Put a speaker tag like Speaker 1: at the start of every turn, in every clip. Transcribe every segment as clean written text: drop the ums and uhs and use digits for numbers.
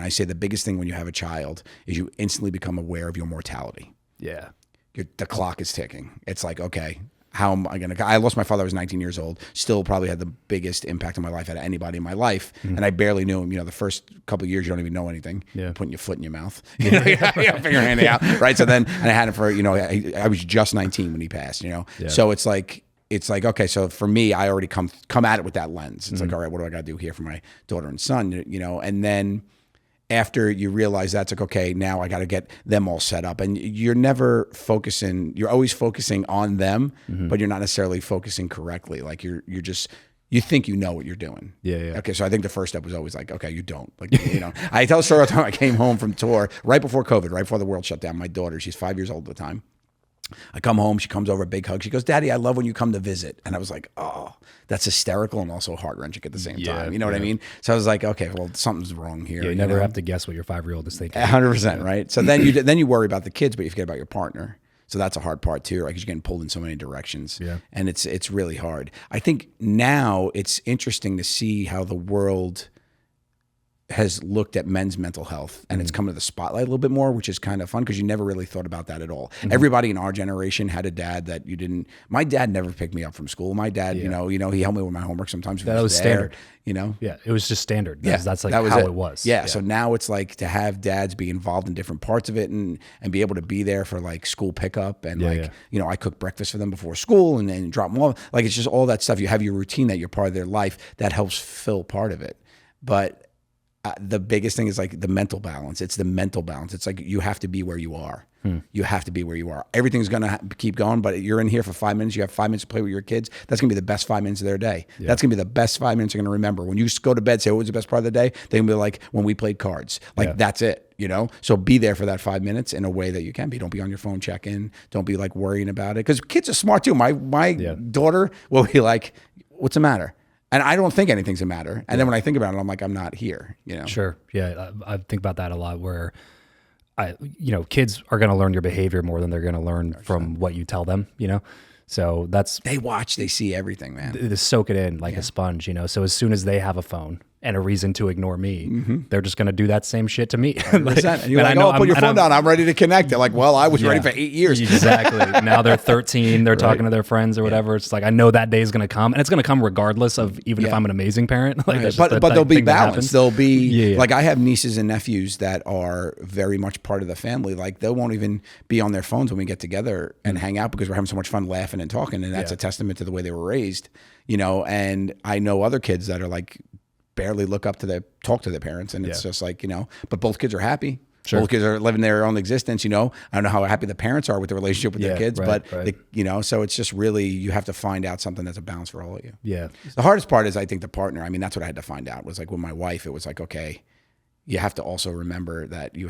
Speaker 1: I say the biggest thing when you have a child is you instantly become aware of your mortality.
Speaker 2: Yeah.
Speaker 1: The clock is ticking. It's like, okay, how am I going to, I lost my father, I was 19 years old, still probably had the biggest impact on my life out of anybody in my life. And I barely knew him. You know, the first couple of years, you don't even know anything.
Speaker 2: Yeah.
Speaker 1: You're putting your foot in your mouth, you know, figure anything out. Right. So then, and I had him for, you know, I was just 19 when he passed, you know?
Speaker 2: Yeah.
Speaker 1: So it's like, okay, so for me, I already come at it with that lens. It's like, all right, what do I got to do here for my daughter and son, you know? And then after you realize that's like, okay, now I got to get them all set up. And you're never focusing, you're always focusing on them, but you're not necessarily focusing correctly. Like you think you know what you're doing.
Speaker 2: Yeah, yeah.
Speaker 1: Okay, so I think the first step was always like, okay, you don't. Like, you know, I tell a story all the time. I came home from tour right before COVID, right before the world shut down. My daughter, she's 5 years old at the time. I come home, she comes over, a big hug. She goes, Daddy, I love when you come to visit. And I was like, oh, that's hysterical and also heart-wrenching at the same time. You know what I mean? So I was like, okay, well, something's wrong here.
Speaker 2: Yeah, you never have to guess what your 5-year-old is thinking.
Speaker 1: 100%, right? So then you worry about the kids, but you forget about your partner. So that's a hard part too, right? Because you're getting pulled in so many directions.
Speaker 2: Yeah.
Speaker 1: And it's really hard. I think now it's interesting to see how the world has looked at men's mental health and it's come to the spotlight a little bit more, which is kind of fun because you never really thought about that at all. Everybody in our generation had a dad that you didn't. My dad never picked me up from school. My dad, you know, he helped me with my homework sometimes.
Speaker 2: That was standard.
Speaker 1: You know?
Speaker 2: Yeah, it was just standard. That's like
Speaker 1: that was
Speaker 2: how it was.
Speaker 1: Yeah, so now it's like to have dads be involved in different parts of it and be able to be there for like school pickup and you know, I cook breakfast for them before school and then drop them off. Like it's just all that stuff. You have your routine that you're part of their life that helps fill part of it. But the biggest thing is like the mental balance. It's the mental balance. It's like you have to be where you are. You have to be where you are. Everything's going to keep going, but you're in here for 5 minutes. You have 5 minutes to play with your kids. That's going to be the best 5 minutes of their day. Yeah. That's going to be the best 5 minutes they're going to remember. When you just go to bed, say, what was the best part of the day? They're going to be like, when we played cards. Like, that's it, you know? So be there for that 5 minutes in a way that you can be. Don't be on your phone check-in. Don't be like worrying about it. Because kids are smart too. My daughter will be like, what's the matter? And I don't think anything's a matter. And then when I think about it, I'm like, I'm not here, you know?
Speaker 2: Sure. Yeah. I think about that a lot where kids are going to learn your behavior more than they're going to learn from what you tell them, you know? So
Speaker 1: they watch, they see everything, man.
Speaker 2: They soak it in like a sponge, you know? So as soon as they have a phone and a reason to ignore me, they're just going to do that same shit to me.
Speaker 1: Like, and you're like, oh, put your phone down. I'm ready to connect. They're like, well, I was ready for 8 years.
Speaker 2: Exactly. Now they're 13. They're talking to their friends or whatever. It's like, I know that day is going to come, and it's going to come regardless of even if I'm an amazing parent. Like,
Speaker 1: but they'll be balanced. They'll be like, I have nieces and nephews that are very much part of the family. Like they won't even be on their phones when we get together and hang out because we're having so much fun laughing and talking. And that's a testament to the way they were raised, you know? And I know other kids that are like, barely talk to their parents, and it's just like, you know, but both kids are happy. Sure. Both kids are living their own existence, you know. I don't know how happy the parents are with the relationship with their kids, but they, you know, so it's just really, you have to find out something that's a balance for all of you. Yeah. The hardest part is, I think, the partner. I mean, that's what I had to find out, was like with my wife, it was like, okay, you have to also remember that you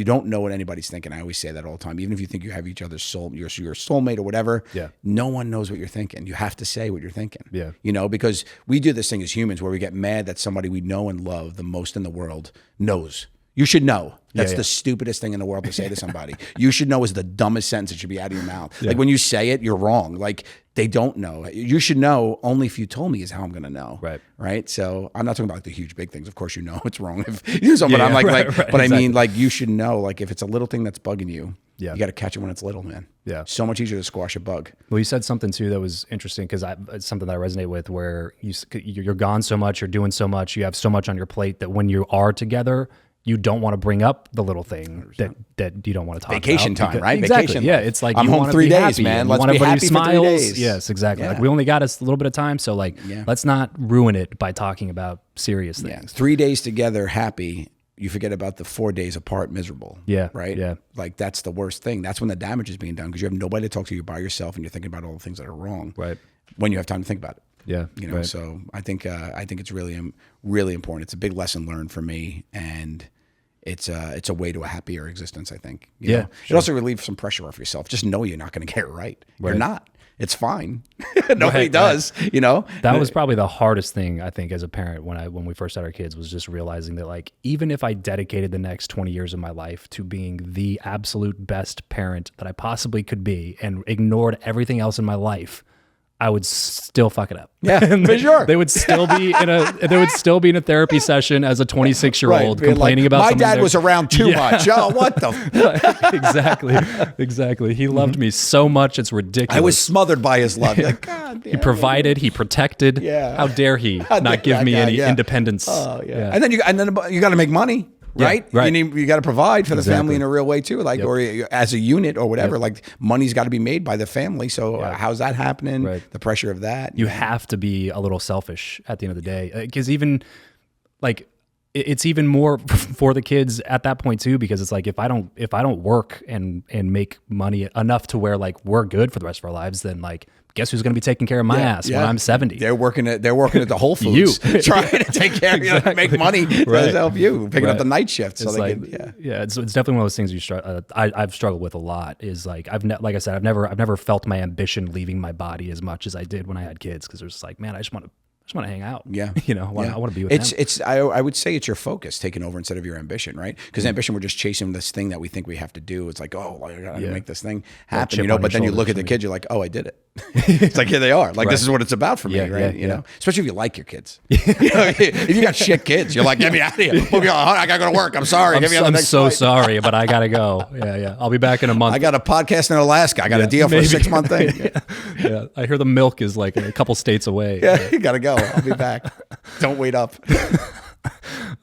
Speaker 1: don't know what anybody's thinking. I always say that all the time. Even if you think you have each other's soul, your soulmate or whatever, no one knows what you're thinking. You have to say what you're thinking. Yeah. You know, because we do this thing as humans where we get mad that somebody we know and love the most in the world knows. You should know. That's the stupidest thing in the world to say to somebody. You should know is the dumbest sentence that should be out of your mouth. Like when you say it, you're wrong. Like they don't know. You should know only if you told me is how I'm going to know. Right. Right. So I'm not talking about like the huge big things. Of course, you know it's wrong if you do something. I'm like, but exactly. I mean, like you should know, like if it's a little thing that's bugging you, you got to catch it when it's little, man. Yeah. So much easier to squash a bug.
Speaker 2: Well, you said something too that was interesting because it's something that I resonate with, where you're gone so much, you're doing so much, you have so much on your plate that when you are together, you don't want to bring up the little thing that you don't want to talk
Speaker 1: Vacation
Speaker 2: about.
Speaker 1: Time, right?
Speaker 2: Exactly.
Speaker 1: Vacation.
Speaker 2: Yeah, it's like
Speaker 1: I'm
Speaker 2: you
Speaker 1: home
Speaker 2: want
Speaker 1: 3
Speaker 2: to be
Speaker 1: days,
Speaker 2: happy,
Speaker 1: man.
Speaker 2: Let's
Speaker 1: be happy
Speaker 2: smiles.
Speaker 1: for 3 days.
Speaker 2: Yes, exactly.
Speaker 1: Yeah.
Speaker 2: Like we only got a little bit of time, so like let's not ruin it by talking about serious things.
Speaker 1: 3 days together, happy. You forget about the 4 days apart, miserable. Yeah. Right? Yeah. Like that's the worst thing. That's when the damage is being done because you have nobody to talk to. You're by yourself and you're thinking about all the things that are wrong. Right. When you have time to think about it. Yeah. You know, so I think it's really, really important. It's a big lesson learned for me, and it's a way to a happier existence, I think. You know? Sure. It also relieves some pressure off yourself. Just know you're not going to get it right. You're not. It's fine. Nobody does, you know?
Speaker 2: That was probably the hardest thing, I think, as a parent when we first had our kids, was just realizing that, like, even if I dedicated the next 20 years of my life to being the absolute best parent that I possibly could be and ignored everything else in my life, I would still fuck it up.
Speaker 1: Yeah, for sure.
Speaker 2: They would still be in a therapy session as a 26-year-old complaining about
Speaker 1: my dad was around too much. Oh, what the
Speaker 2: exactly. He loved me so much, it's ridiculous.
Speaker 1: I was smothered by his love. Like, God damn,
Speaker 2: he provided, he protected.
Speaker 1: Yeah.
Speaker 2: How dare he not give me any independence?
Speaker 1: Oh yeah. And then you got to make money. Right?
Speaker 2: Yeah, right.
Speaker 1: You got to provide for the family in a real way too, like, or as a unit or whatever. Like, money's got to be made by the family. So how's that happening? Right. The pressure of that.
Speaker 2: You have to be a little selfish at the end of the day, because even like it's even more for the kids at that point too, because it's like if I don't work and make money enough to where like we're good for the rest of our lives, then like, guess who's going to be taking care of my ass when I'm 70?
Speaker 1: They're working at the Whole Foods, trying to take care of you, make money to help you, picking up the night shift. So
Speaker 2: it's definitely one of those things I've struggled with a lot. Is like like I said, I've never felt my ambition leaving my body as much as I did when I had kids, because it was just like, man, I just want to hang out.
Speaker 1: Yeah.
Speaker 2: I want to be with them.
Speaker 1: I would say it's your focus taking over instead of your ambition, right? Because ambition, we're just chasing this thing that we think we have to do. It's like, oh, I got to make this thing happen, but then you look at the kid, you're like, oh, I did it. It's like, here they are. Like, this is what it's about for me, right? You know, especially if you like your kids. If you got shit kids, you're like, get me out of here. I got to go to work. I'm sorry.
Speaker 2: I'm so sorry, but I got to go. Yeah. I'll be back in a month.
Speaker 1: I got a podcast in Alaska. I got a deal for a 6-month thing.
Speaker 2: Yeah. I hear the milk is like a couple states away.
Speaker 1: Yeah, you got to go. I'll be back. Don't wait up.